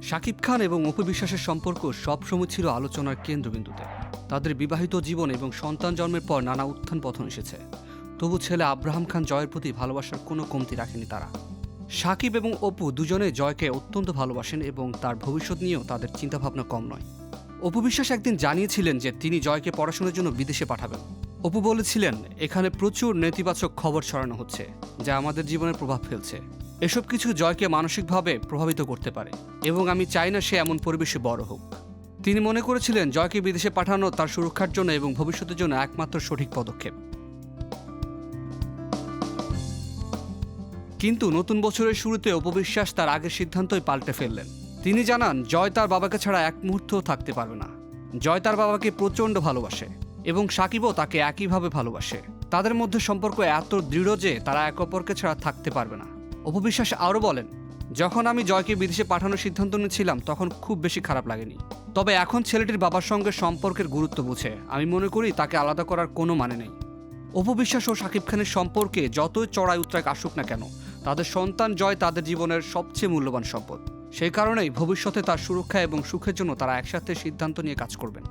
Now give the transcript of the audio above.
শাকিব খান এবং অপু বিশ্বাসের সম্পর্ক সবসময় ছিল আলোচনার কেন্দ্রবিন্দুতে। তাদের বিবাহিত জীবন এবং সন্তান জন্মের পর নানা উত্থান পতন এসেছে, তবু ছেলে আব্রাহাম খান জয়ের প্রতি ভালোবাসার কোনো কমতি রাখেনি তারা। শাকিব এবং অপু দুজনে জয়কে অত্যন্ত ভালোবাসেন এবং তার ভবিষ্যৎ নিয়েও তাদের চিন্তাভাবনা কম নয়। অপু বিশ্বাস একদিন জানিয়েছিলেন যে তিনি জয়কে পড়াশোনার জন্য বিদেশে পাঠাবেন। অপু বলেছিলেন, এখানে প্রচুর নেতিবাচক খবর ছড়ানো হচ্ছে যা আমাদের জীবনে প্রভাব ফেলছে। এসব কিছু জয়কে মানসিকভাবে প্রভাবিত করতে পারে এবং আমি চাই না সে এমন পরিবেশে বড় হোক। তিনি মনে করেছিলেন জয়কে বিদেশে পাঠানো তার সুরক্ষার জন্য এবং ভবিষ্যতের জন্য একমাত্র সঠিক পদক্ষেপ। কিন্তু নতুন বছরের শুরুতে অপু বিশ্বাস তার আগের সিদ্ধান্তই পাল্টে ফেললেন। তিনি জানান জয় তার বাবাকে ছাড়া এক মুহূর্তও থাকতে পারবে না। জয় তার বাবাকে প্রচণ্ড ভালোবাসে এবং সাকিবও তাকে একইভাবে ভালোবাসে। তাদের মধ্যে সম্পর্ক এত দৃঢ় যে তারা একে অপরকে ছাড়া থাকতে পারবে না। অপু বিশ্বাস আরও বলেন, যখন আমি জয়কে বিদেশে পাঠানোর সিদ্ধান্ত নিয়েছিলাম তখন খুব বেশি খারাপ লাগেনি, তবে এখন ছেলেটির বাবার সঙ্গে সম্পর্কের গুরুত্ব বুঝে আমি মনে করি তাকে আলাদা করার কোনো মানে নেই। অপু বিশ্বাস ও শাকিব খানের সম্পর্কে যতই চড়াই উতরাক আসুক না কেন, তাদের সন্তান জয় তাদের জীবনের সবচেয়ে মূল্যবান সম্পদ। সেই কারণেই ভবিষ্যতে তার সুরক্ষা এবং সুখের জন্য তারা একসাথে সিদ্ধান্ত নিয়ে কাজ করবেন।